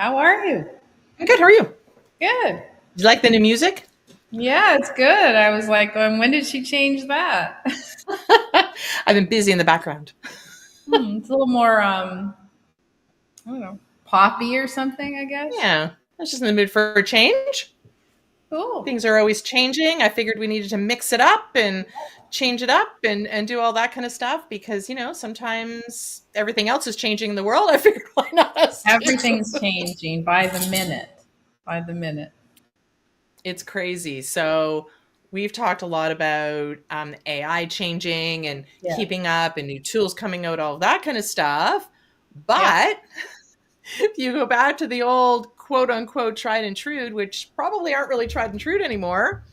How are you? I'm good. How are you? Good. You like the new music? Yeah, it's good. I was like going, when did she change that? I've been busy in the background. It's a little more, I don't know, poppy or something, I guess. Yeah, I was just in the mood for a change. Cool. Things are always changing. I figured we needed to mix it up and change it up and do all that kind of stuff because, sometimes everything else is changing in the world. I figured why not us too? Everything's changing by the minute. By the minute. It's crazy. So we've talked a lot about AI changing and Yeah. keeping up and new tools coming out, all that kind of stuff. Yep. But if you go back to the old quote unquote tried and true, which probably aren't really tried and true anymore,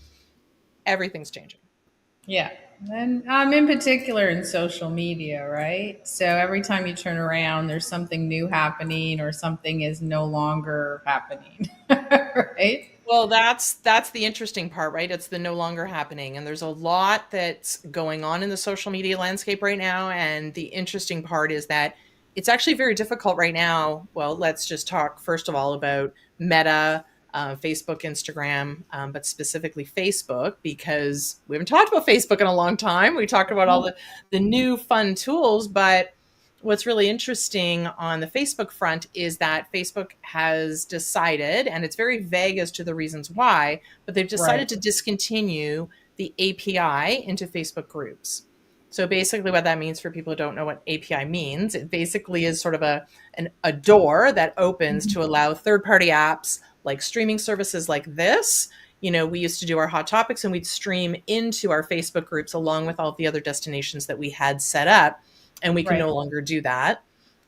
everything's changing. Yeah. And in particular in social media, right? So every time you turn around, there's something new happening or something is no longer happening, right? Well, that's the interesting part, right? It's the no longer happening. And there's a lot that's going on in the social media landscape right now. And the interesting part is that it's actually very difficult right now. Well, let's just talk first of all about Meta, Facebook, Instagram, but specifically Facebook, because we haven't talked about Facebook in a long time. We talked about all the new fun tools, but what's really interesting on the Facebook front is that Facebook has decided, and it's very vague as to the reasons why, but they've decided Right. to discontinue the API into Facebook groups. So basically, what that means for people who don't know what API means, it basically is sort of a door that opens to allow third-party apps like streaming services like this. We used to do our hot topics and we'd stream into our Facebook groups along with all the other destinations that we had set up, and we can Right. no longer do that.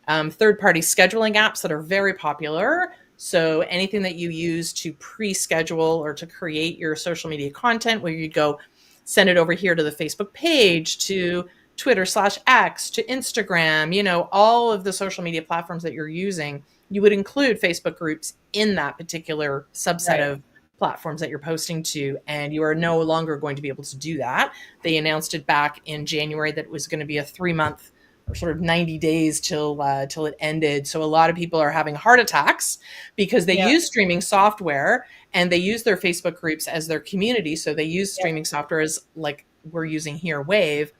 Third-party scheduling apps that are very popular. So anything that you use to pre-schedule or to create your social media content, where you go send it over here to the Facebook page, to Twitter/X, to Instagram, all of the social media platforms that you're using, you would include Facebook groups in that particular subset Right. of platforms that you're posting to, and you are no longer going to be able to do that. They announced it back in January that it was going to be a 3-month or sort of 90 days till it ended. So a lot of people are having heart attacks because they Yep. use streaming software and they use their Facebook groups as their community. So they use Yep. streaming software as like we're using here, Wave.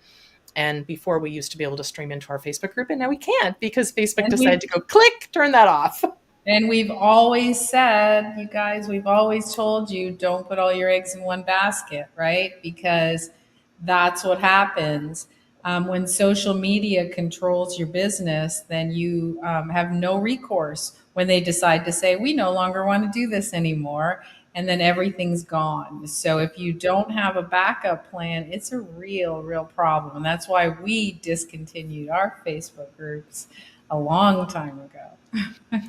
And before we used to be able to stream into our Facebook group, and now we can't because Facebook And decided we've to go click, turn that off. and we've always said, you guys, we've always told you don't put all your eggs in one basket, right? Because that's what happens. When social media controls your business, then you have no recourse when they decide to say, we no longer want to do this anymore. And then everything's gone. So if you don't have a backup plan, it's a real, real problem. And that's why we discontinued our Facebook groups a long time ago.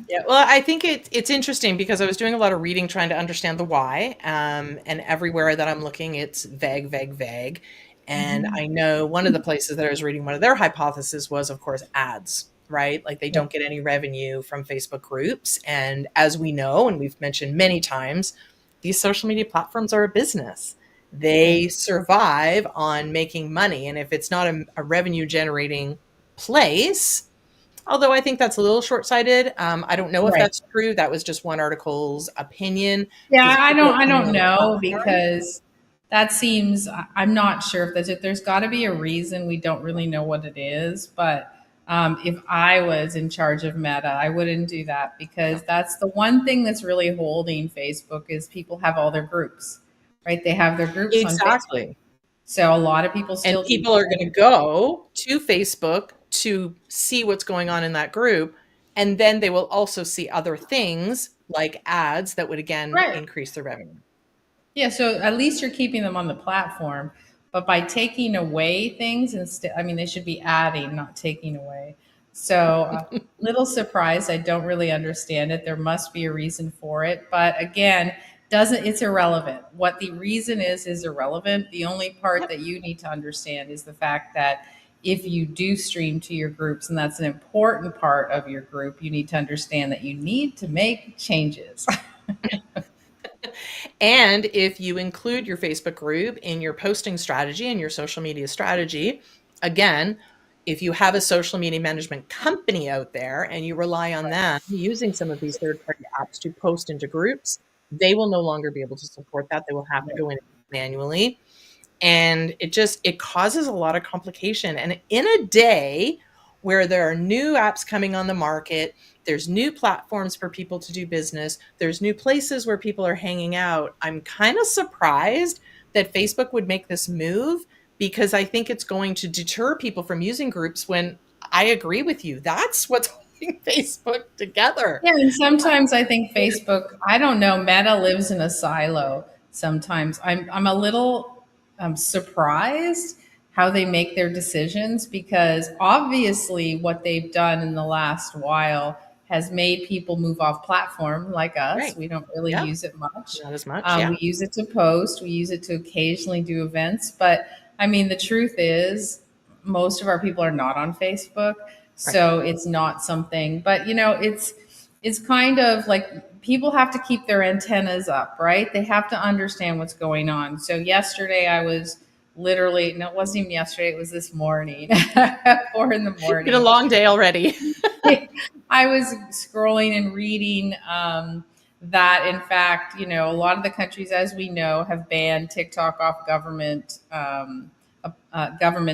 Yeah, well, I think it's interesting because I was doing a lot of reading trying to understand the why, and everywhere that I'm looking, it's vague, vague, vague. And Mhm. I know one of the places that I was reading, one of their hypotheses was, of course, ads, right? Like they Yeah. don't get any revenue from Facebook groups. And as we know, and we've mentioned many times, these social media platforms are a business. Yeah. They survive on making money. And if it's not a revenue generating place, although I think that's a little short-sighted. I don't know if Right. that's true. That was just one article's opinion Yeah, because I people don't are I coming don't on the know platform. because that seems I'm not sure if that's it. There's got to be a reason. We don't really know what it is, but if I was in charge of Meta, I wouldn't do that because that's the one thing that's really holding Facebook is people have all their groups, right? They have their groups on Facebook. Exactly. So a lot of people And still do people are going to go to Facebook to see what's going on in that group. And then they will also see other things like ads that would again right. increase their revenue. Yeah, so at least you're keeping them on the platform. But by taking away things instead, I mean, they should be adding, not taking away. So, little surprised. I don't really understand it. There must be a reason for it. But again, doesn't it's irrelevant. What the reason is irrelevant. The only part Yep. that you need to understand is the fact that if you do stream to your groups, and that's an important part of your group, you need to understand that you need to make changes. And if you include your Facebook group in your posting strategy and your social media strategy, again, if you have a social media management company out there and you rely on them using some of these third-party apps to post into groups, they will no longer be able to support that. They will have to go in manually. And it causes a lot of complication. And in a day where there are new apps coming on the market, there's new platforms for people to do business, there's new places where people are hanging out, I'm kind of surprised that Facebook would make this move, because I think it's going to deter people from using groups, when I agree with you. That's what's holding Facebook together. Yeah, and sometimes I think Facebook, I don't know, Meta lives in a silo. Sometimes I'm a little surprised how they make their decisions, because obviously what they've done in the last while has made people move off platform like us. Right. We don't really Yeah. use it much. Not as much. Yeah. We use it to post, we use it to occasionally do events. But I mean, the truth is, most of our people are not on Facebook. Right. So it's not something, but it's kind of like people have to keep their antennas up, right? They have to understand what's going on. So yesterday I was literally, no, it wasn't even yesterday, it was this morning, 4 in the morning. Been a long day already. I was scrolling and reading that, in fact, a lot of the countries, as we know, have banned TikTok off government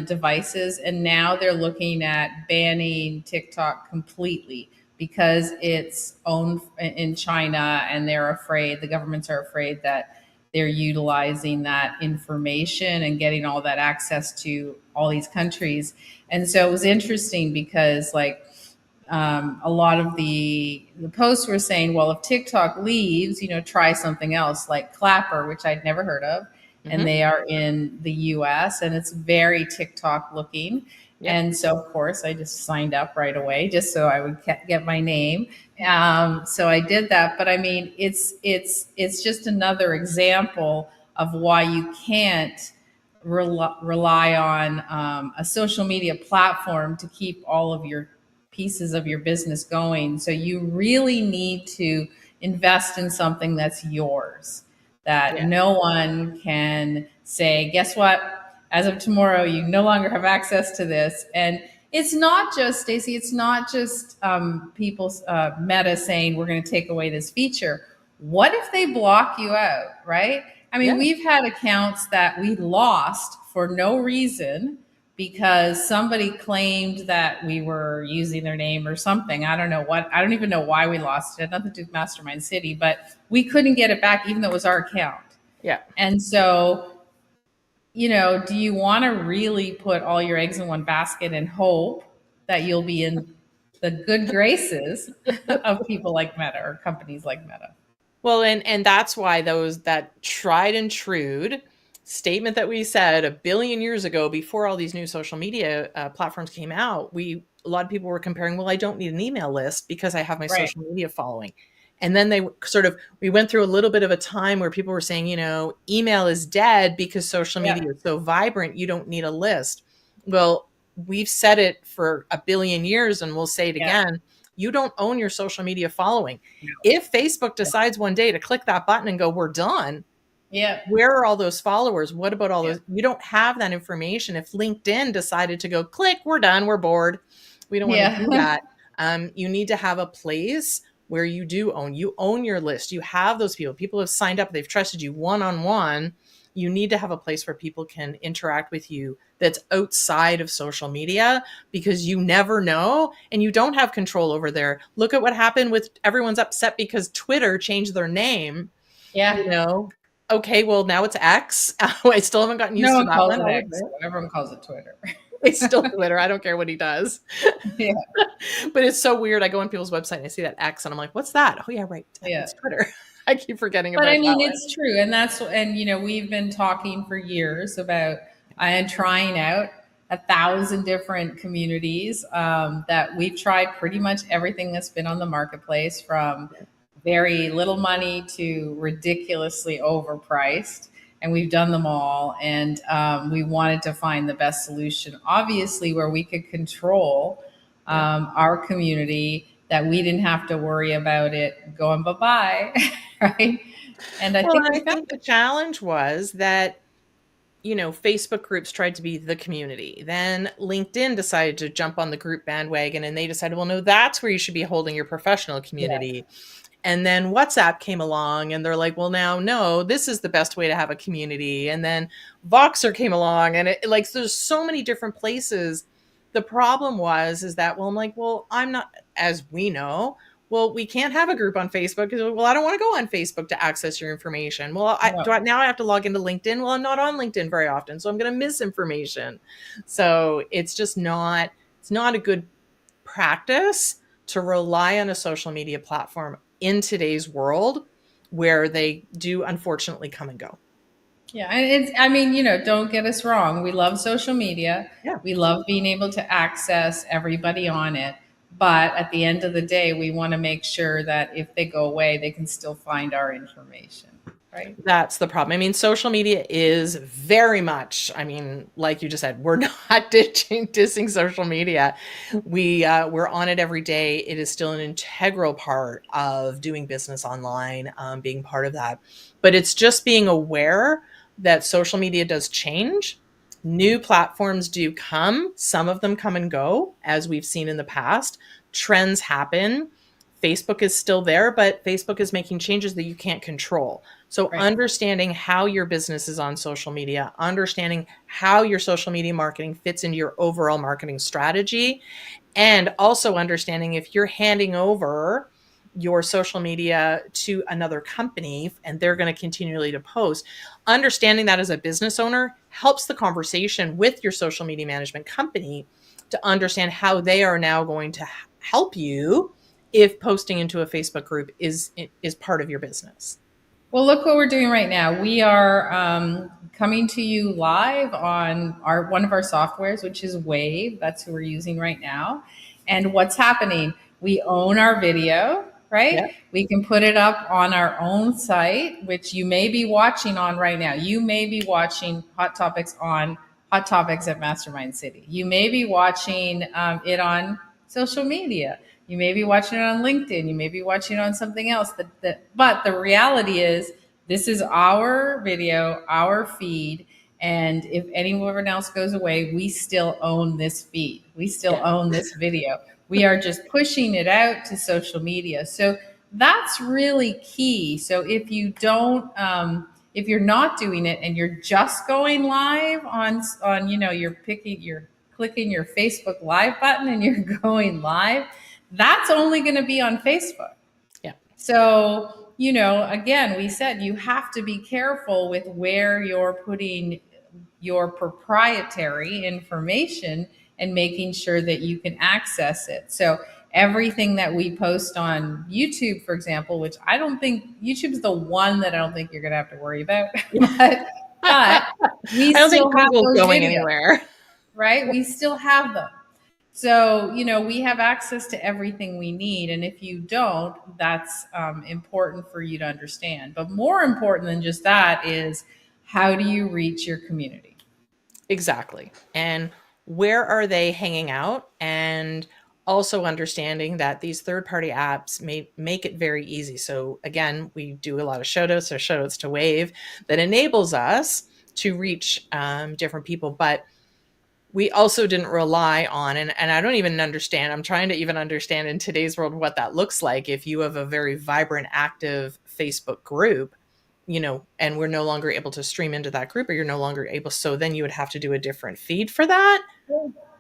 devices, and now they're looking at banning TikTok completely because it's owned in China, and the governments are afraid that they're utilizing that information and getting all that access to all these countries. And so it was interesting because, like, a lot of the posts were saying, well, if TikTok leaves, try something else like Clapper, which I'd never heard of. And they are in the US, and it's very TikTok looking. Yep. And so, of course, I just signed up right away just so I would get my name. So I did that. But I mean, it's just another example of why you can't rely on a social media platform to keep all of your pieces of your business going. So you really need to invest in something that's yours, that no one can say, guess what? As of tomorrow, you no longer have access to this. And it's not just, Stacey, it's not just people's Meta saying we're going to take away this feature. What if they block you out, right? I mean, we've had accounts that we lost for no reason because somebody claimed that we were using their name or something. I don't know what. I don't even know why we lost it. It had nothing to do with Mastermind City, but we couldn't get it back, even though it was our account. Yeah. And so, do you want to really put all your eggs in one basket and hope that you'll be in the good graces of people like Meta or companies like Meta? Well, and that's why that tried and true statement that we said 1 billion years ago, before all these new social media platforms came out, a lot of people were comparing, well, I don't need an email list because I have my social media following. And then we went through a little bit of a time where people were saying, email is dead because social media is so vibrant, you don't need a list. Well, we've said it for 1 billion years, and we'll say it again. You don't own your social media following. No. If Facebook decides one day to click that button and go, we're done, where are all those followers? What about all those? You don't have that information. If LinkedIn decided to go, click, we're done, we're bored, we don't want to do that. You need to have a place where you own your list. You have those people have signed up, they've trusted you one-on-one. You need to have a place where people can interact with you that's outside of social media, because you never know and you don't have control over there. Look at what happened with everyone's upset because Twitter changed their name. Okay, well, now it's X. I still haven't gotten used to that one. X. Everyone calls it Twitter. It's still Twitter. I don't care what he does. Yeah. But it's so weird. I go on people's website and I see that X and I'm like, what's that? Oh yeah, right. It's Twitter. I keep forgetting about it. But I mean, it's true. And we've been talking for years about and trying out 1,000 different communities that we've tried pretty much everything that's been on the marketplace, from very little money to ridiculously overpriced. And we've done them all. And we wanted to find the best solution, obviously, where we could control our community, that we didn't have to worry about it going bye-bye, right? And I think the challenge was that Facebook groups tried to be the community. Then LinkedIn decided to jump on the group bandwagon and they decided, well, no, that's where you should be holding your professional Yeah. community. And then WhatsApp came along and they're like, well, now, no, this is the best way to have a community. And then Voxer came along and like, there's so many different places. The problem is that, well, I'm like, well, I'm not, as we know, well, we can't have a group on Facebook because, well, I don't want to go on Facebook to access your information. Well, No. now I have to log into LinkedIn. Well, I'm not on LinkedIn very often, so I'm going to miss information. So it's not a good practice to rely on a social media platform in today's world where they do unfortunately come and go. Yeah, and I mean, don't get us wrong. We love social media. Yeah. We love being able to access everybody on it. But at the end of the day, we want to make sure that if they go away, they can still find our information, right? That's the problem. I mean, social media is very much, I mean, like you just said, we're not dissing social media. We're on it every day. It is still an integral part of doing business online, being part of that. But it's just being aware that social media does change. New platforms do come. Some of them come and go, as we've seen in the past. Trends happen. Facebook is still there, but Facebook is making changes that you can't control. So Right. understanding how your business is on social media, understanding how your social media marketing fits into your overall marketing strategy, and also understanding if you're handing over your social media to another company and they're going to continually to post, understanding that as a business owner helps the conversation with your social media management company to understand how they are now going to help you if posting into a Facebook group is part of your business. Well, look what we're doing right now. We are coming to you live on our one of our softwares, which is Wave. That's who we're using right now. And what's happening? We own our video, right? Yeah. We can put it up on our own site, which you may be watching on right now. You may be watching Hot Topics on Hot Topics at Mastermind City. You may be watching it on social media. You may be watching it on LinkedIn. You may be watching it on something else. But the reality is, this is our video, our feed. And if anyone else goes away, we still own this feed. We still Yeah. own this video. We are just pushing it out to social media. So that's really key. So if you're not doing it and you're just going live on you're clicking your Facebook Live button and you're going live, that's only going to be on Facebook. Yeah. So, again, we said you have to be careful with where you're putting your proprietary information and making sure that you can access it. So, everything that we post on YouTube, for example, which I don't think YouTube's the one that I don't think you're going to have to worry about, but we I don't think still have Google's those going videos, anywhere. right? We still have them. So, we have access to everything we need. And if you don't, that's important for you to understand. But more important than just that is, how do you reach your community? Exactly. And where are they hanging out? And also understanding that these third-party apps may make it very easy. So again, we do a lot of shout outs or shout outs to Wave that enables us to reach different people. But we also didn't rely on, and I don't even understand, I'm trying to even understand in today's world what that looks like if you have a very vibrant, active Facebook group, and we're no longer able to stream into that group, or you're no longer able, so then you would have to do a different feed for that.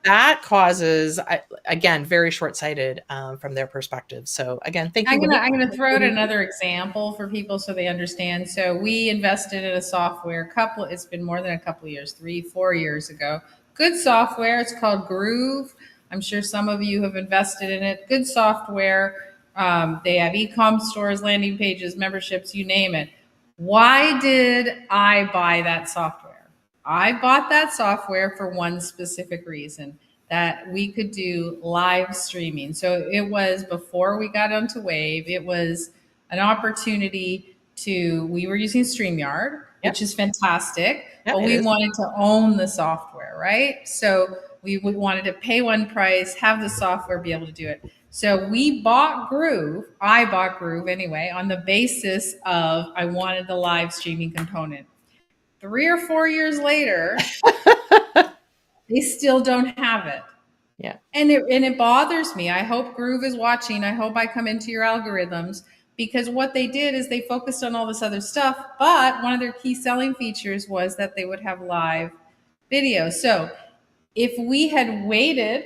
That causes, again, very short-sighted from their perspective. So again, thank you. I'm gonna throw out another example for people so they understand. So we invested in a software it's been more than a couple of years, 3-4 years ago. Good software. It's called Groove. I'm sure some of you have invested in it. Good software. They have e-com stores, landing pages, memberships, you name it. Why did I buy that software? I bought that software for one specific reason, that we could do live streaming. So it was before we got onto Wave, it was an opportunity we were using StreamYard, Yep. which is fantastic, Yep, but we wanted to own the software, right? So we wanted to pay one price, have the software, be able to do it. So we bought Groove. I bought Groove anyway, on the basis of I wanted the live streaming component. 3 or 4 years later, they still don't have it. Yeah. And it bothers me. I hope Groove is watching. I hope I come into your algorithms, because what they did is they focused on all this other stuff, but one of their key selling features was that they would have live video. So if we had waited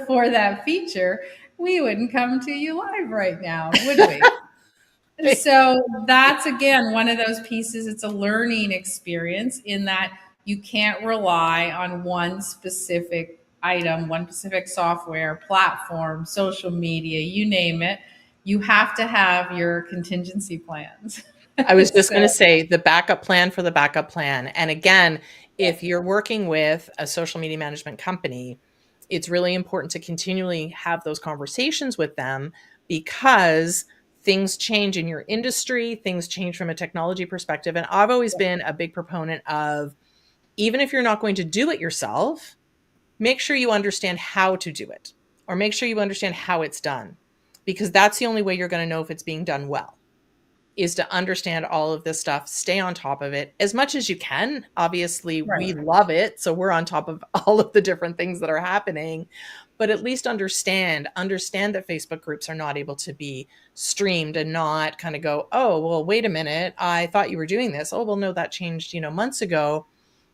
for that feature, we wouldn't come to you live right now, would we? So that's again one of those pieces. It's a learning experience in that you can't rely on one specific item, one specific software, platform, social media, you name it. You have to have your contingency plans. I was just going to So, say the backup plan for the backup plan. And again, if you're working with a social media management company, it's really important to continually have those conversations with them, because things change in your industry, things change from a technology perspective. And I've always been a big proponent of, even if you're not going to do it yourself, make sure you understand how to do it, or make sure you understand how it's done, because that's the only way you're going to know if it's being done well, is to understand all of this stuff, stay on top of it as much as you can. Obviously, we right. love it, so we're on top of all of the different things that are happening, but at least understand that Facebook groups are not able to be streamed, and not kind of go, "Oh, well, wait a minute, I thought you were doing this. Oh, well, no, that changed, months ago."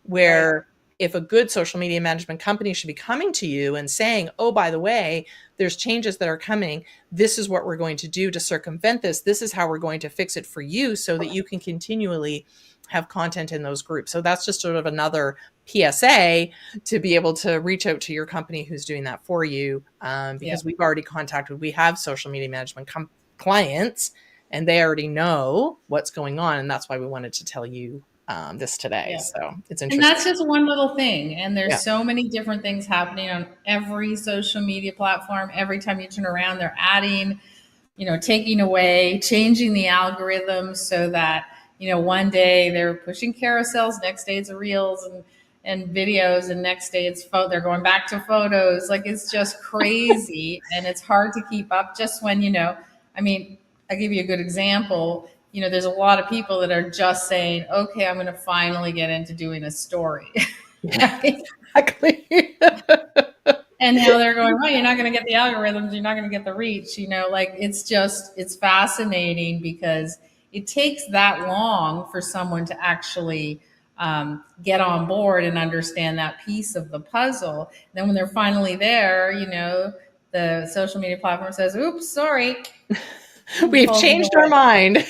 Right. Where if a good social media management company should be coming to you and saying, "Oh, by the way, there's changes that are coming. This is what we're going to do to circumvent this. This is how we're going to fix it for you so that you can continually have content in those groups." So that's just sort of another PSA to be able to reach out to your company who's doing that for you, Yeah. because we have social media management clients, and they already know what's going on. And that's why we wanted to tell you this today. Yeah. So it's And interesting. that's just one little thing. And Yeah. there's so many different things happening on every social media platform. Every time you turn around, they're adding, taking away, changing the algorithms so that, one day they're pushing carousels, next day it's reels and videos, and next day they're going back to photos. Like, it's just crazy, and it's hard to keep up just when, I mean, I'll give you a good example. There's a lot of people that are just saying, okay, I'm going to finally get into doing a story. Yeah, Right? exactly. And now they're going, well, you're not going to get the algorithms, you're not going to get the reach. Like, it's fascinating because it takes that long for someone to actually get on board and understand that piece of the puzzle. Then when they're finally there, the social media platform says, oops, sorry. We've Pulls them changed our away. mind.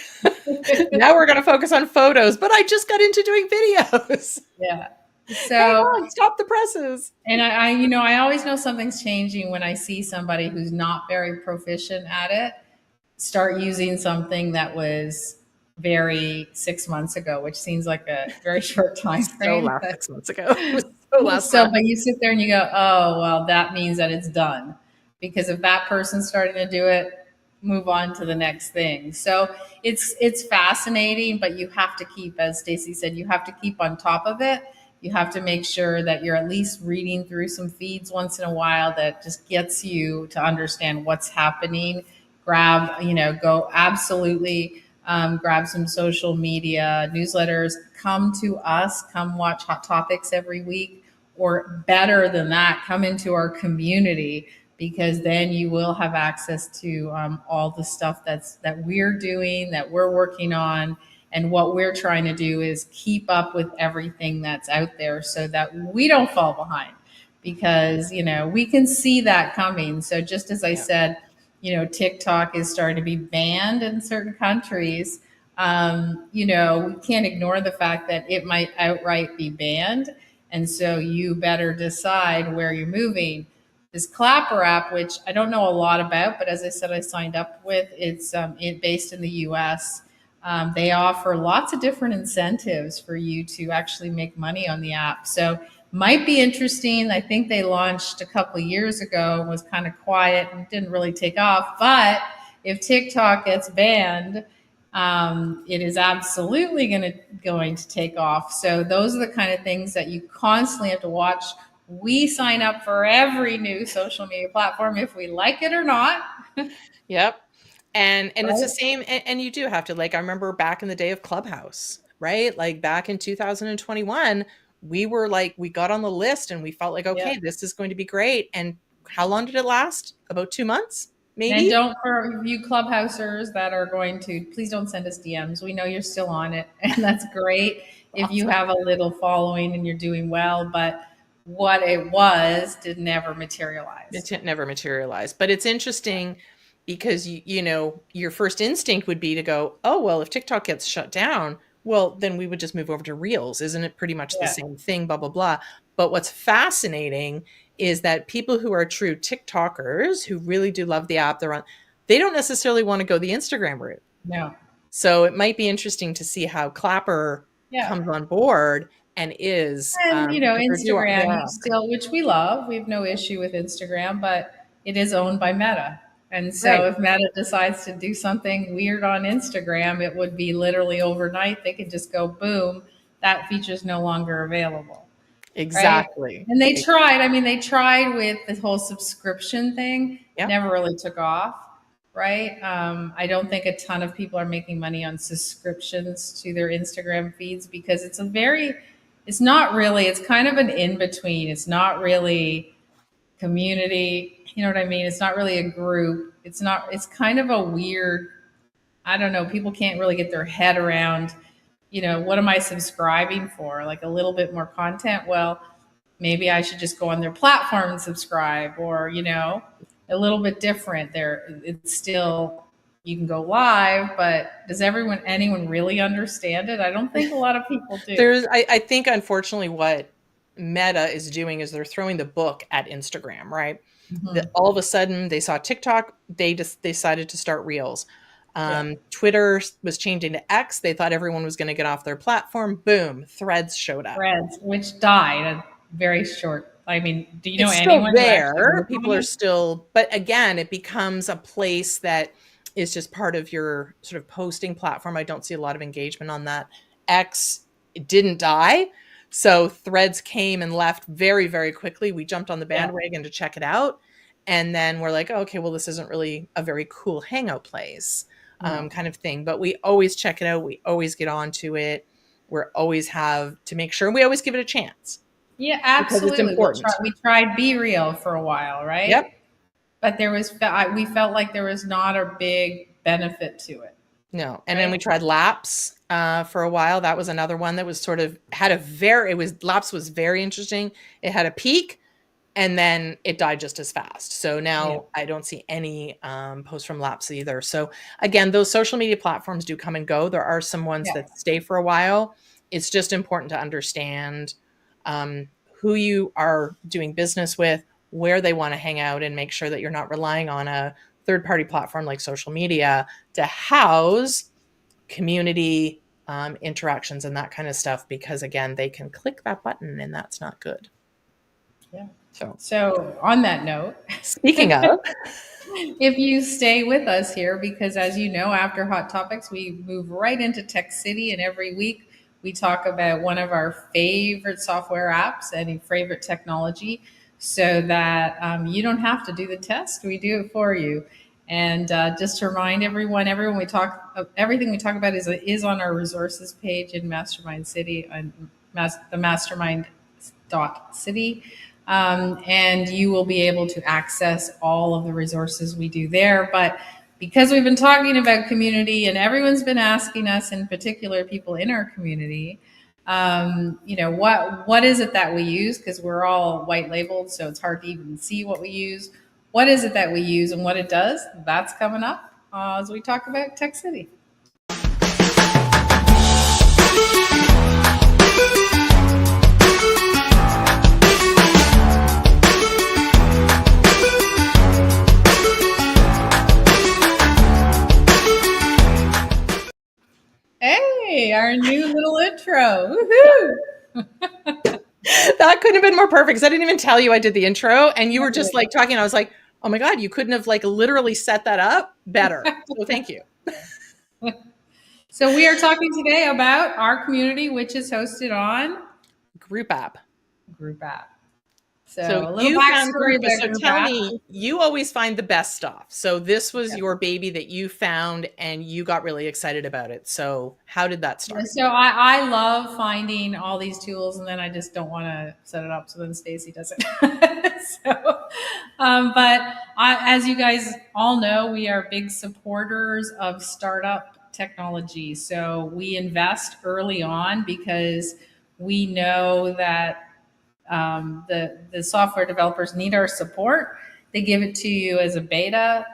Now we're going to focus on photos, but I just got into doing videos. Yeah. Hang So, on, stop the presses. and I always know something's changing when I see somebody who's not very proficient at it start using something that was very 6 months ago, which seems like a very short time So frame. last 6 months ago. It was so last So, month. but you sit there and you go, oh, well, that means that it's done. Because if that person's starting to do it, move on to the next thing. So it's fascinating, but you have to keep, as Stacy said, you have to keep on top of it. You have to make sure that you're at least reading through some feeds once in a while that just gets you to understand what's happening. Go absolutely grab some social media newsletters. Come to us, come watch Hot Topics every week, or better than that, come into our community, because then you will have access to all the stuff that we're doing, that we're working on. And what we're trying to do is keep up with everything that's out there so that we don't fall behind, because we can see that coming. So just as I Yeah. said, TikTok is starting to be banned in certain countries. We can't ignore the fact that it might outright be banned. And so you better decide where you're moving. This Clapper app, which I don't know a lot about, but as I said, I signed up with, it's based in the US. They offer lots of different incentives for you to actually make money on the app. So might be interesting. I think they launched a couple of years ago and was kind of quiet and didn't really take off. But if TikTok gets banned, it is absolutely going to take off. So those are the kind of things that you constantly have to watch. We sign up for every new social media platform if we like it or not. Yep. And it's the Right? same. And you do have to, like, I remember back in the day of Clubhouse. right? Like back in 2021, we were like, we got on the list and we felt like, Yeah. okay, this is going to be great. And how long did it last? About 2 months, And maybe? don't, for you clubhousers that are going to, please don't send us DMs. We know you're still on it, and that's great if you Awesome. have a little following and you're doing well. But what it was did never materialize. It never materialized. But it's interesting because your first instinct would be to go, oh, well, if TikTok gets shut down, well, then we would just move over to Reels. Isn't it pretty much the Yeah. same thing? Blah, blah, blah. But what's fascinating is that people who are true TikTokers who really do love the app they're on, they don't necessarily want to go the Instagram route. No. So it might be interesting to see how Clapper Yeah. comes on board and is And Instagram, yeah, you still, which we love, we have no issue with Instagram, but it is owned by Meta. And so right. if Meta decides to do something weird on Instagram, it would be literally overnight. They could just go boom, that feature's no longer available. Right. Exactly. And they tried, I mean, they tried with the whole subscription thing, Yeah. never really took off. Right. I don't think a ton of people are making money on subscriptions to their Instagram feeds because it's not really, it's kind of an in between. It's not really community. You know what I mean? It's not really a group. It's kind of a weird, I don't know, people can't really get their head around, what am I subscribing for? Like a little bit more content. Well, maybe I should just go on their platform and subscribe, or, a little bit different. It's still, you can go live, but does anyone really understand it? I don't think a lot of people do. I think unfortunately what Meta is doing is they're throwing the book at Instagram, right? That Mhm. all of a sudden they saw TikTok, they just decided to start Reels. Yeah. Twitter was changing to X. They thought everyone was going to get off their platform. Boom, Threads showed up. Threads, which died a very short. I mean, do you know It's still anyone who actually there. lives People on are it? still, but again, it becomes a place that is just part of your sort of posting platform. I don't see a lot of engagement on that. X, it didn't die. So Threads came and left very, very quickly. We jumped on the Yeah. bandwagon to check it out. And then we're like, oh, okay, well, this isn't really a very cool hangout place, No. kind of thing. But we always check it out. We always get onto it. We're always have to make sure, and we always give it a chance Yeah, because it's absolutely. important. We tried Be Real for a while, right? Yep. But we felt like there was not a big benefit to it, No. And then we right? tried Laps for a while. That was another one that was sort of had a very, it was, Laps was very interesting. It had a peak and then it died just as fast. So Yeah. now I don't see any posts from Laps either. So again, those social media platforms do come and go. There are some ones Yeah. that stay for a while. It's just important to understand who you are doing business with, where they want to hang out, and make sure that you're not relying on a third party platform like social media to house community interactions and that kind of stuff, because again, they can click that button and that's not good. Yeah. So So, on that note, speaking of, if you stay with us here, because as you know, after Hot Topics, we move right into Tech City, and every week we talk about one of our favorite software apps, any favorite technology, so that you don't have to do the test. We do it for you. And just to remind everyone we talk, everything we talk about is on our resources page in Mastermind City, on the Mastermind city, and you will be able to access all of the resources we do there. But because we've been talking about community and everyone's been asking us, in particular people in our community, what is it that we use, because we're all white labeled, so it's hard to even see what we use. What is it that we use and what it does? That's coming up as we talk about Tech City. Hey, our new little intro. Woohoo! that couldn't have been more perfect because I didn't even tell you I did the intro and you were just like talking. I was like, oh my God, you couldn't have like literally set that up better. So thank you. So we are talking today about our community, which is hosted on Group app. Group App. So So a little you found backstory group. about So Group tell App. me, you always find the best stuff. So this was Yeah. your baby that you found and you got really excited about it. So how did that Yeah, start? so I love finding all these tools, and then I just don't want to set it up. So then Stacy does it. But as you guys all know, we are big supporters of startup technology. So we invest early on because we know that the software developers need our support. They give it to you as a beta,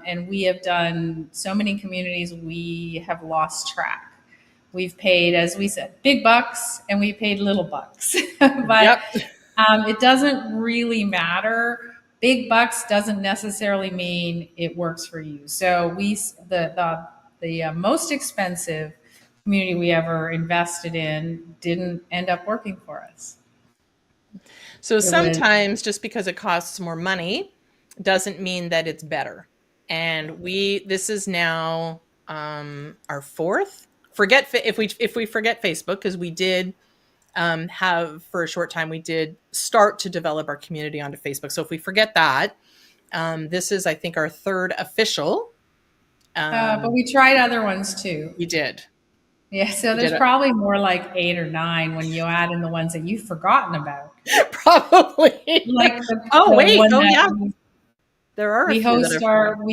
and we have done so many communities we have lost track. We've paid, as we said, big bucks, and we paid little bucks. But Yep. it doesn't really matter. Big bucks doesn't necessarily mean it works for you. So the most expensive community we ever invested in didn't end up working for us. So It was sometimes just because it costs more money doesn't mean that it's better. And this is now our fourth. If we forget Facebook, because we did have for a short time, we did start to develop our community onto Facebook. So if we forget that, this is, I think, our third official. but we tried other ones too. We did. Yeah, so We there's did it. probably more like 8 or 9 when you add in the ones that you've forgotten about. Probably. Like Oh, the wait. one Oh, that yeah. There are a we few that host I've forgotten.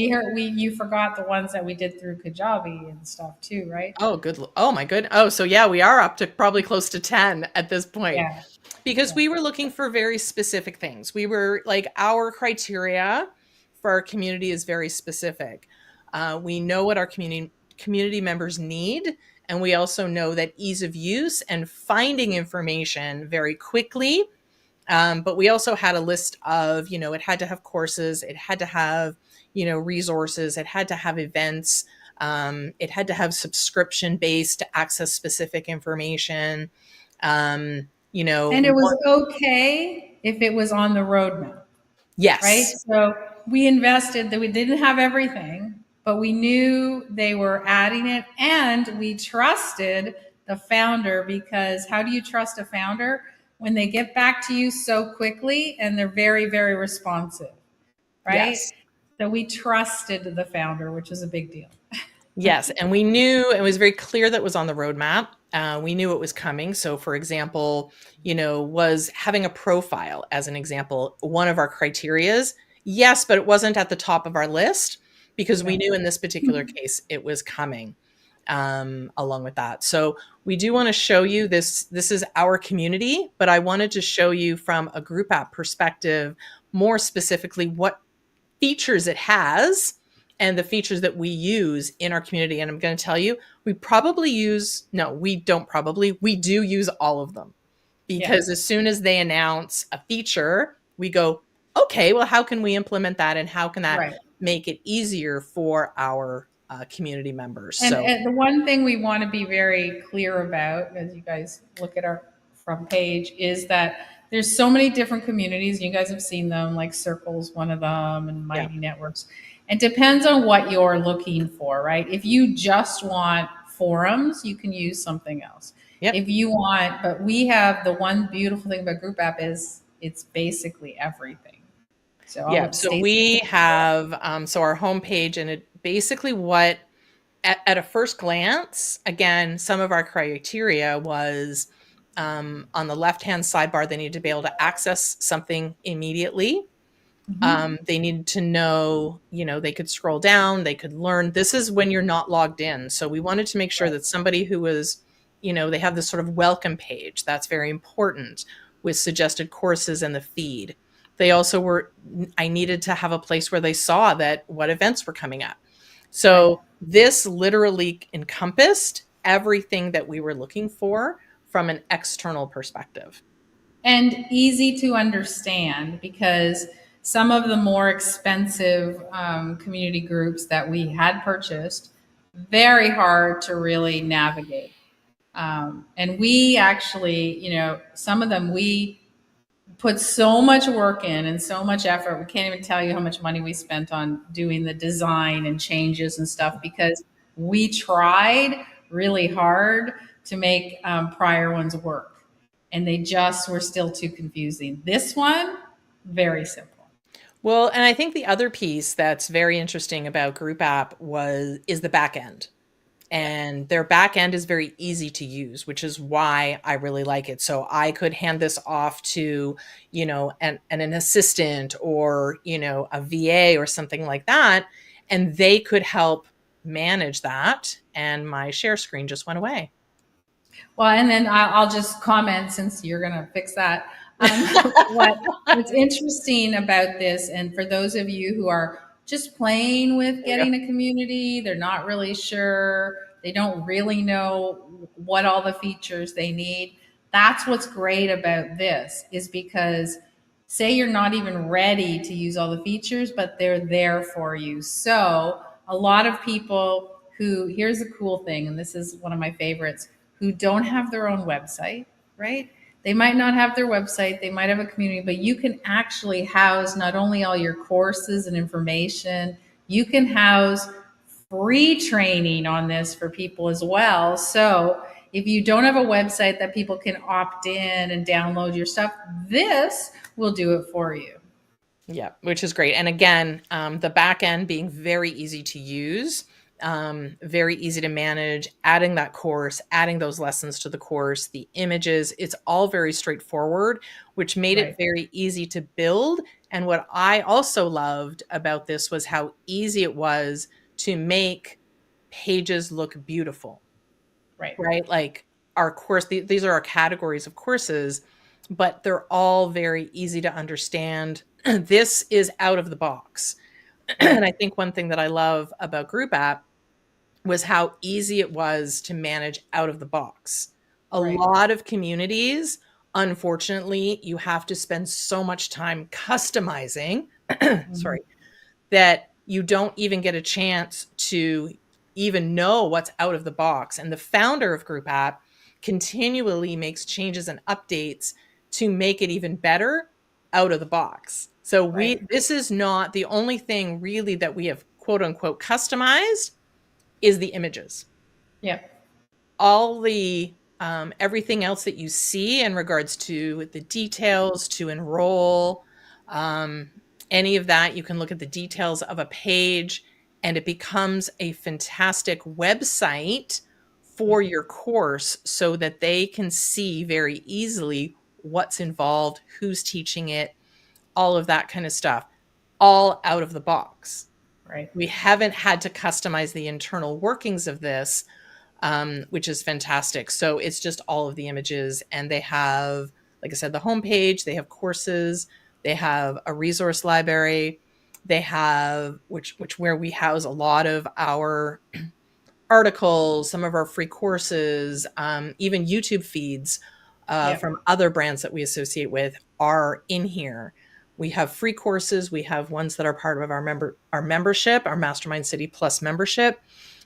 you forgot the ones that we did through Kajabi and stuff too, right? Oh, Oh, my good. Oh, so yeah, we are up to probably close to 10 at this point Yeah. because Yeah. we were looking for very specific things. We were like, our criteria for our community is very specific. We know what our community members need. And we also know that ease of use and finding information very quickly. But we also had a list of, it had to have courses, it had to have, resources, it had to have events, it had to have subscription based to access specific information. And it was okay if it was on the roadmap, right? Yes. So we invested that we didn't have everything, but we knew they were adding it and we trusted the founder because how do you trust a founder when they get back to you so quickly and they're very, very responsive, right? Yes. So we trusted the founder, which is a big deal. Yes, and we knew it was very clear that it was on the roadmap. We knew it was coming. So, for example, was having a profile, as an example, one of our criterias. Yes, but it wasn't at the top of our list because we knew in this particular case it was coming along with that. So we do want to show you this. This is our community, but I wanted to show you from a group app perspective, more specifically what features it has and the features that we use in our community. And I'm going to tell you, we do use all of them because as soon as they announce a feature, we go, okay, well, how can we implement that? And how can that make it easier for our community members? And the one thing we want to be very clear about as you guys look at our front page is that there's so many different communities. You guys have seen them, like Circle's one of them, and Mighty Networks. It depends on what you're looking for, right? If you just want forums, you can use something else. Yep. If you want, but we have the one beautiful thing about Group App is it's basically everything. So so we have so our homepage, and it basically at a first glance, again, some of our criteria was on the left-hand sidebar, they need to be able to access something immediately. They needed to know, they could scroll down, they could learn. This is when you're not logged in. So we wanted to make sure that somebody who was, they have this sort of welcome page. That's very important with suggested courses and the feed. They also I needed to have a place where they saw that what events were coming up. So this literally encompassed everything that we were looking for from an external perspective. And easy to understand because some of the more expensive community groups that we had purchased, very hard to really navigate. And we actually, some of them we put so much work in and so much effort. We can't even tell you how much money we spent on doing the design and changes and stuff because we tried really hard to make prior ones work. And they just were still too confusing. This one, Very simple. Well, and I think the other piece that's very interesting about Group App is the back end. Yeah. And their back end is very easy to use, which is why I really like it. So I could hand this off to, an assistant or, a VA or something like that, and they could help manage that. And my share screen just went away. Well, and then I'll just comment since you're going to fix that. What's interesting about this, and for those of you who are just playing with There you getting a community, they're not really sure, they don't really know what all the features they need. That's what's great about this, is because say you're not even ready to use all the features, but they're there for you. So a lot of people who, here's a cool thing, and this is one of my favorites, who don't have their own website, right? They might not have their website, they might have a community, but you can actually house not only all your courses and information, you can house free training on this for people as well. So if you don't have a website that people can opt in and download your stuff, this will do it for you. Yeah, which is great. And again, the back end being very easy to use, very easy to manage, adding that course, adding those lessons to the course, the images, it's all very straightforward, which made it Right. very easy to build. And what I also loved about this was how easy it was to make pages look beautiful, Right. right? Like our course, these are our categories of courses, but they're all very easy to understand. This is out of the box. And I think one thing that I love about Group App was how easy it was to manage out of the box. A Right. lot of communities, unfortunately, you have to spend so much time customizing, sorry, that you don't even get a chance to even know what's out of the box. And the founder of Group App continually makes changes and updates to make it even better out of the box. So Right. this is not the only thing really that we have quote unquote customized is the images. Yeah. All the everything else that you see in regards to the details to enroll, um, any of that, you can look at the details of a page and it becomes a fantastic website for your course so that they can see very easily what's involved, who's teaching it, all of that kind of stuff, all out of the box. Right. We haven't had to customize the internal workings of this, which is fantastic. So it's just all of the images, and they have, like I said, the homepage, they have courses, they have a resource library, they have which where we house a lot of our articles, some of our free courses, even YouTube feeds Yep. from other brands that we associate with are in here. We have free courses. We have ones that are part of our membership, our Mastermind City Plus membership.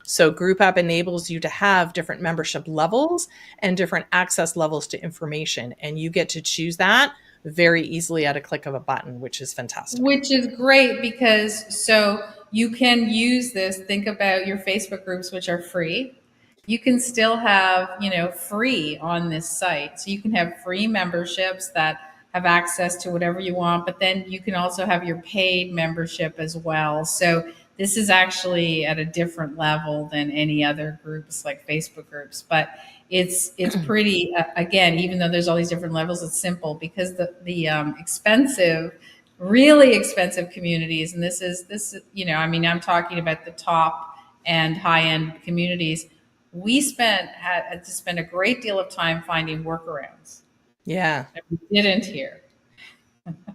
So Group App enables you to have different membership levels and different access levels to information, and you get to choose that very easily at a click of a button, which is fantastic. Which is great because so you can use this. Think about your Facebook groups, which are free. You can still have, free on this site. So you can have free memberships that have access to whatever you want, but then you can also have your paid membership as well. So this is actually at a different level than any other groups like Facebook groups, but it's pretty again, even though there's all these different levels, it's simple because the expensive, really expensive communities, and this I mean, I'm talking about the top and high end communities. We had to spend a great deal of time finding workarounds. Yeah. And we didn't here.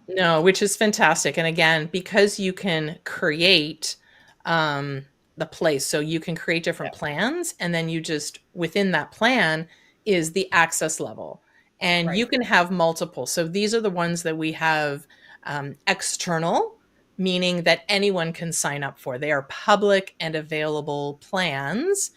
No, which is fantastic. And again, because you can create the place, so you can create different Yeah. plans, and then you just within that plan is the access level, and Right. you can have multiple. So these are the ones that we have external, meaning that anyone can sign up for. They are public and available plans.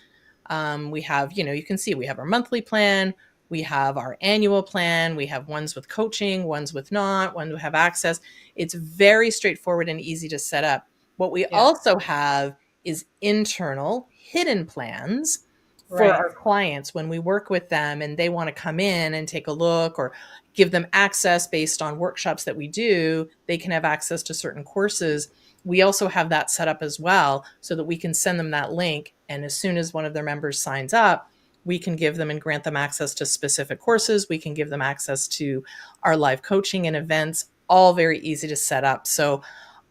We have, you can see we have our monthly plan, we have our annual plan, we have ones with coaching, ones with not, ones who have access. It's very straightforward and easy to set up. What we Yeah. also have is internal hidden plans for Right. our clients when we work with them and they want to come in and take a look or give them access based on workshops that we do, they can have access to certain courses. We also have that set up as well so that we can send them that link. And as soon as one of their members signs up, we can give them and grant them access to specific courses. We can give them access to our live coaching and events, all very easy to set up. So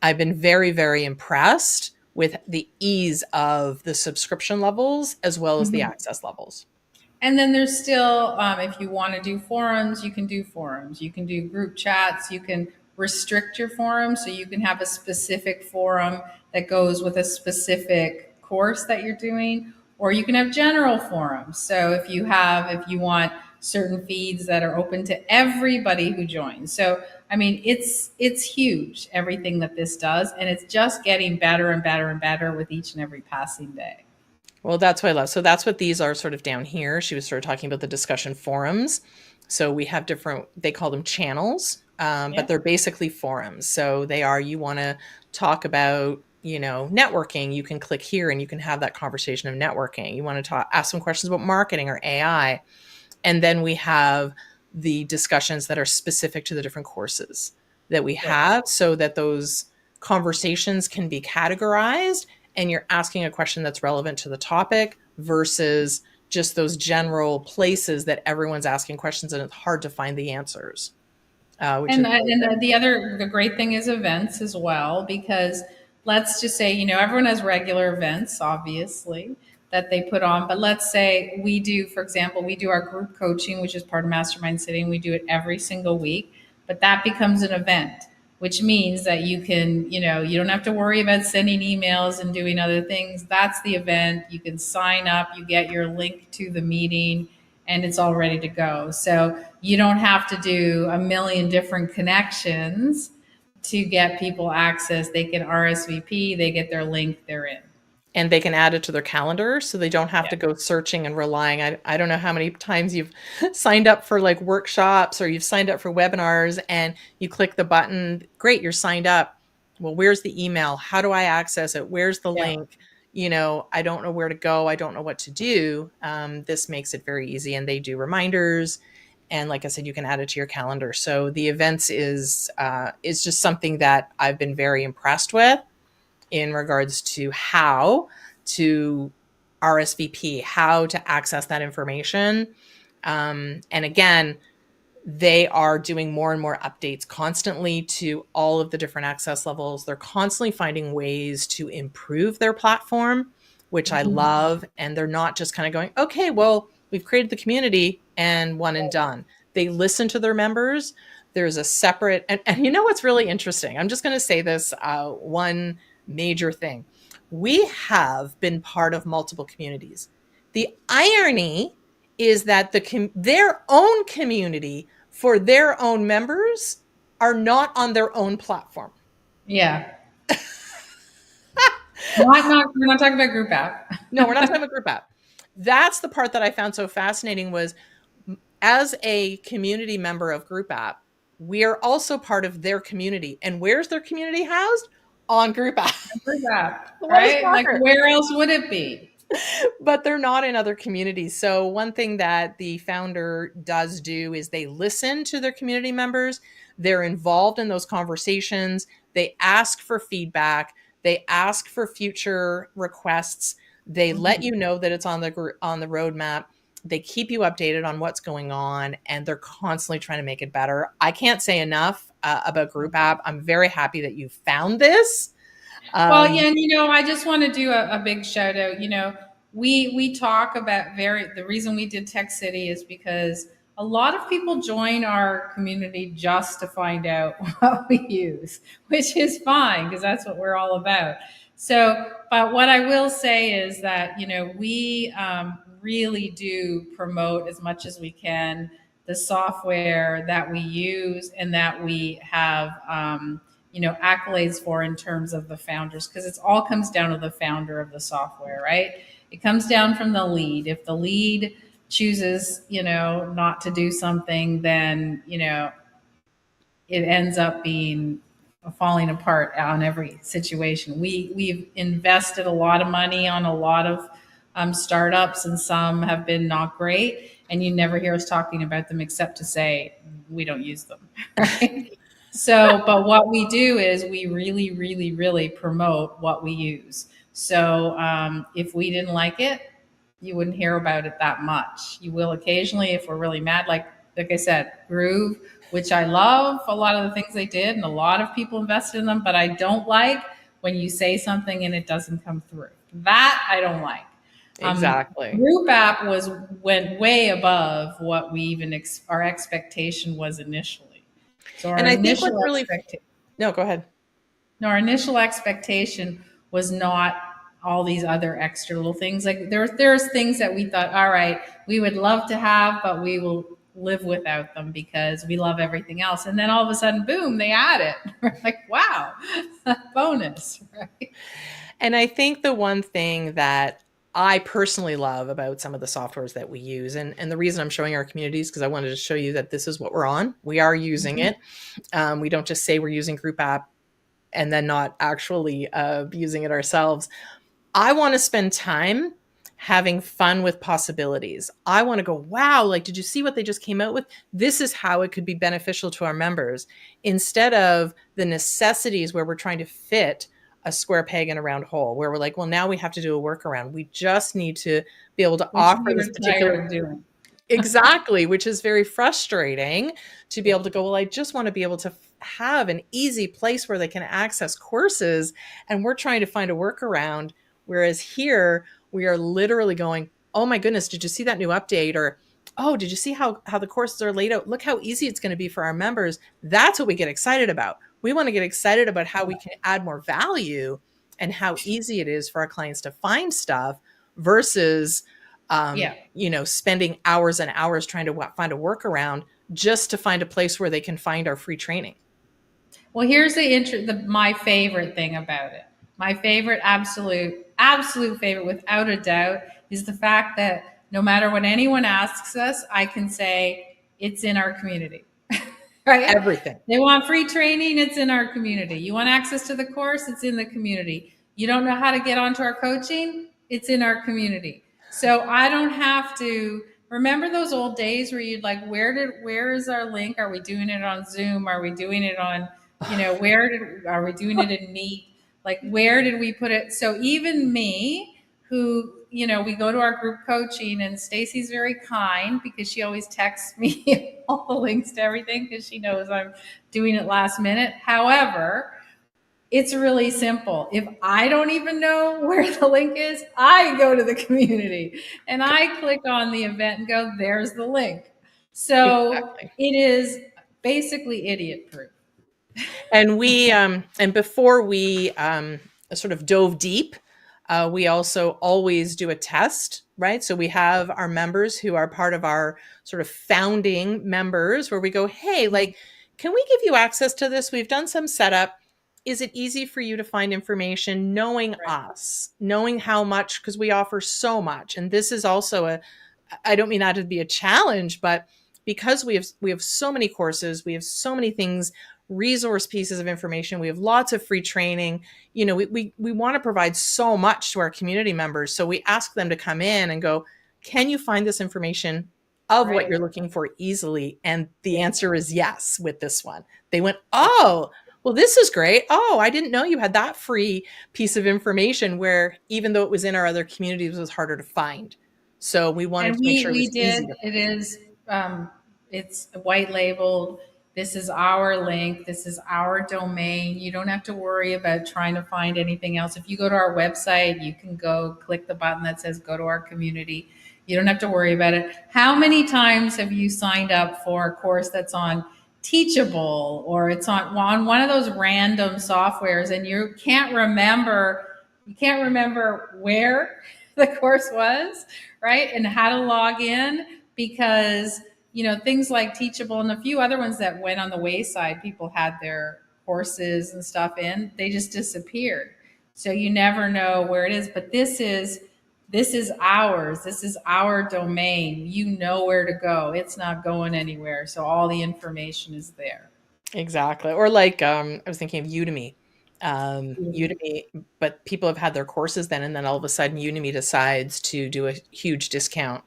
I've been very, very impressed with the ease of the subscription levels as well as the Mhm. access levels. And then there's still, if you want to do forums, you can do forums. You can do group chats. You can restrict your forum so you can have a specific forum that goes with a specific course that you're doing, or you can have general forums. So if you want certain feeds that are open to everybody who joins. So I mean, it's huge everything that this does, and it's just getting better and better and better with each and every passing day. Well, that's what I love. So that's what these are sort of down here. She was sort of talking about the discussion forums. So we have different, they call them channels, but Yeah. they're basically forums. So they are, you want to talk about, networking, you can click here and you can have that conversation of networking. You want to ask some questions about marketing or AI. And then we have the discussions that are specific to the different courses that we have so that those conversations can be categorized and you're asking a question that's relevant to the topic versus just those general places that everyone's asking questions and it's hard to find the answers, which is really good. The great thing is events as well, because let's just say, everyone has regular events, obviously, that they put on. But let's say we do, for example, we do our group coaching, which is part of Mastermind City, and we do it every single week. But that becomes an event, which means that you can, you don't have to worry about sending emails and doing other things. That's the event. You can sign up, you get your link to the meeting, and it's all ready to go. So you don't have to do a million different connections to get people access. They can RSVP, they get their link, they're in. And they can add it to their calendar so they don't have Yeah. to go searching and relying. I don't know how many times you've signed up for like workshops or you've signed up for webinars and you click the button. Great, you're signed up. Well, where's the email? How do I access it? Where's the Yeah. link? I don't know where to go. I don't know what to do. This makes it very easy. And they do reminders. And like I said, you can add it to your calendar. So the events is just something that I've been very impressed with in regards to how to RSVP, how to access that information. And again, they are doing more and more updates constantly to all of the different access levels. They're constantly finding ways to improve their platform, which I Mhm. love. And they're not just kind of going, okay, well, we've created the community and one and done. They listen to their members. There's a separate, and you know what's really interesting? I'm just going to say this one major thing. We have been part of multiple communities. The irony is that their own community for their own members are not on their own platform. Yeah. We're not talking about group app. No, we're not talking about group app. That's the part that I found so fascinating was as a community member of group app, we are also part of their community. And where's their community housed? On group app. Group app, What a right? Like, shocker. where else would it be? But they're not in other communities. So one thing that the founder does do is they listen to their community members. They're involved in those conversations. They ask for feedback. They ask for future requests. They let you know that it's on the roadmap. They keep you updated on what's going on, and they're constantly trying to make it better. I can't say enough about Group App. I'm very happy that you found this. Well, yeah, and I just want to do a big shout out. We talk about the reason we did Tech City is because a lot of people join our community just to find out what we use, which is fine because that's what we're all about. So, but what I will say is that we really do promote as much as we can the software that we use and that we have. Accolades for in terms of the founders, because it all comes down to the founder of the software, right? It comes down from the lead. If the lead chooses, not to do something, then, it ends up being falling apart on every situation. We've invested a lot of money on a lot of startups, and some have been not great. And you never hear us talking about them except to say we don't use them, right? So, but what we do is we really, really, really promote what we use. So, if we didn't like it, you wouldn't hear about it that much. You will occasionally if we're really mad, like I said, Groove, which I love a lot of the things they did, and a lot of people invested in them. But I don't like when you say something and it doesn't come through. That I don't like. Exactly. Group app went way above what we even our expectation was initially. So And I think what's really, no, go ahead. our initial expectation was not all these other extra little things. Like there's things that we thought, all right, we would love to have, but we will live without them because we love everything else. And then all of a sudden, boom, they add it. We're like, wow, bonus, right? And I think the one thing that I personally love about some of the softwares that we use, and the reason I'm showing our communities, because I wanted to show you that this is what we're on. We are using it. We don't just say we're using Group App and then not actually using it ourselves. I want to spend time having fun with possibilities. I want to go, wow, like, did you see what they just came out with? This is how it could be beneficial to our members, instead of the necessities where we're trying to fit a square peg in a round hole, where we're like, well, now we have to do a workaround. We just need to be able to offer this particular doing. Exactly, which is very frustrating to be able to go, well, I just want to be able to have an easy place where they can access courses, and we're trying to find a workaround. Whereas here we are literally going, oh my goodness, did you see that new update? Or, oh, did you see how the courses are laid out? Look how easy it's going to be for our members. That's what we get excited about. We want to get excited about how we can add more value and how easy it is for our clients to find stuff versus spending hours and hours trying to find a workaround just to find a place where they can find our free training. Well, here's my favorite thing about it. My favorite, absolute favorite, without a doubt, is the fact that no matter what anyone asks us, I can say it's in our community. Right? Everything. They want free training, it's in our community. You want access to the course, it's in the community. You don't know how to get onto our coaching, it's in our community. So I don't have to remember those old days where you'd like, where is our link? Are we doing it on Zoom? Are we doing it on, are we doing it in Meet? Like, where did we put it? So even me, who, we go to our group coaching, and Stacy's very kind because she always texts me all the links to everything because she knows I'm doing it last minute. However, it's really simple. If I don't even know where the link is, I go to the community and I click on the event and go, there's the link. So exactly. It is basically idiot proof. And and before we sort of dove deep, we also always do a test, right? So we have our members who are part of our sort of founding members, where we go, hey, like, can we give you access to this? We've done some setup. Is it easy for you to find information, knowing us, knowing how much, because we offer so much. And this is also I don't mean that to be a challenge, but because we have so many courses, we have so many things, resource pieces of information, we have lots of free training, we want to provide so much to our community members. So we ask them to come in and go, can you find this information of what you're looking for easily? And the answer is yes with this one. They went, oh, well, this is great. Oh, I didn't know you had that free piece of information, where even though it was in our other communities, it was harder to find. So we wanted to make sure it was easy. It is, it's white labeled. This is our link. This is our domain. You don't have to worry about trying to find anything else. If you go to our website, you can go click the button that says go to our community. You don't have to worry about it. How many times have you signed up for a course that's on Teachable, or it's on one of those random softwares, and you can't remember where the course was, right? And how to log in, because things like Teachable and a few other ones that went on the wayside, people had their courses and stuff in, they just disappeared. So you never know where it is. But this is ours. This is our domain. You know where to go. It's not going anywhere. So all the information is there. Exactly. Or like, I was thinking of Udemy. Udemy, but people have had their courses then, and then all of a sudden Udemy decides to do a huge discount,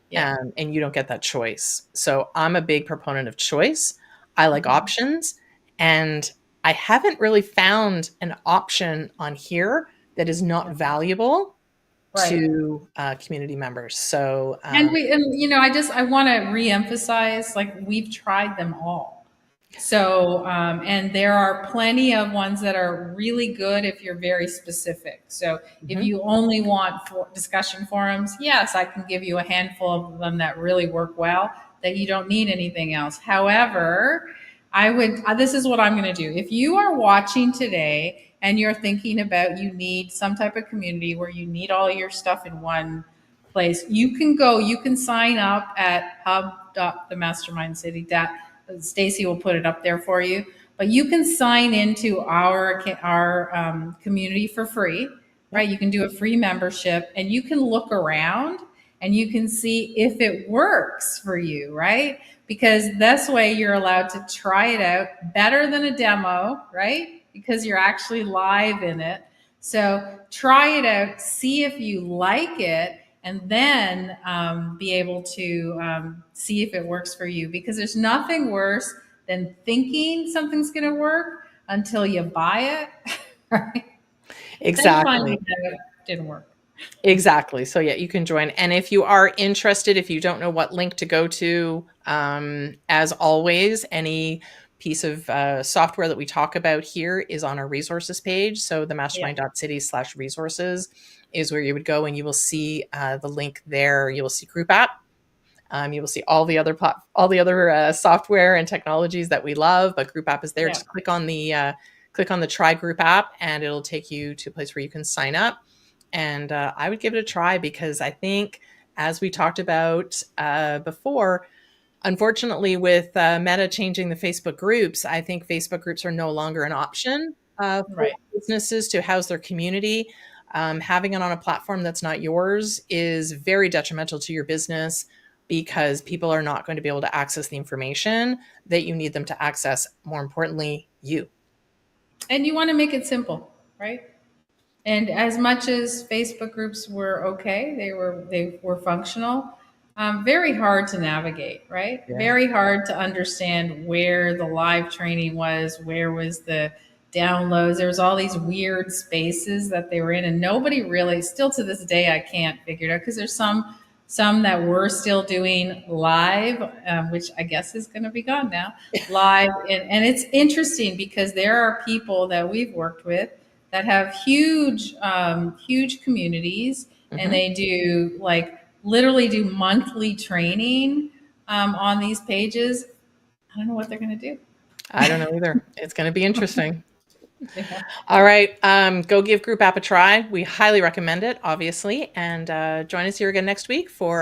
Yeah. and you don't get that choice. So I'm a big proponent of choice. I like options, and I haven't really found an option on here that is not valuable Right. to community members. So I want to reemphasize, like, we've tried them all. So, and there are plenty of ones that are really good if you're very specific. So, if mhm. you only want discussion forums, yes, I can give you a handful of them that really work well, that you don't need anything else. However, this is what I'm going to do. If you are watching today and you're thinking about you need some type of community where you need all your stuff in one place, you can sign up at hub.themastermindcity. Stacy will put it up there for you. But you can sign into our community for free, right? You can do a free membership, and you can look around and you can see if it works for you, right? Because this way you're allowed to try it out better than a demo, right? Because you're actually live in it. So try it out, see if you like it, and then be able to see if it works for you. Because there's nothing worse than thinking something's going to work until you buy it, right? Then you find Exactly. out it didn't work. Exactly. So yeah, you can join. And if you are interested, if you don't know what link to go to, as always, any piece of software that we talk about here is on our resources page. So the Yeah. mastermind.city/resources is where you would go, and you will see the link there. You will see group app. You will see all the other software and technologies that we love, but group app is there. Yeah. Just click on the try group app, and it'll take you to a place where you can sign up. And I would give it a try, because I think, as we talked about before, unfortunately, with Meta changing the Facebook groups, I think Facebook groups are no longer an option for Right. businesses to house their community. Having it on a platform that's not yours is very detrimental to your business, because people are not going to be able to access the information that you need them to access. More importantly, you. And you want to make it simple, right? And as much as Facebook groups were okay, they were functional. Very hard to navigate, right? Yeah. Very hard to understand where the live training was, where was the downloads. There was all these weird spaces that they were in, and nobody really, still to this day, I can't figure it out, because there's some that were still doing live, which I guess is going to be gone now, live. And it's interesting because there are people that we've worked with that have huge communities, and Mhm. they do, like, literally do monthly training on these pages. I don't know what they're going to do. I don't know either. It's going to be interesting. Yeah. All right. Go give Group App a try. We highly recommend it, obviously. And join us here again next week for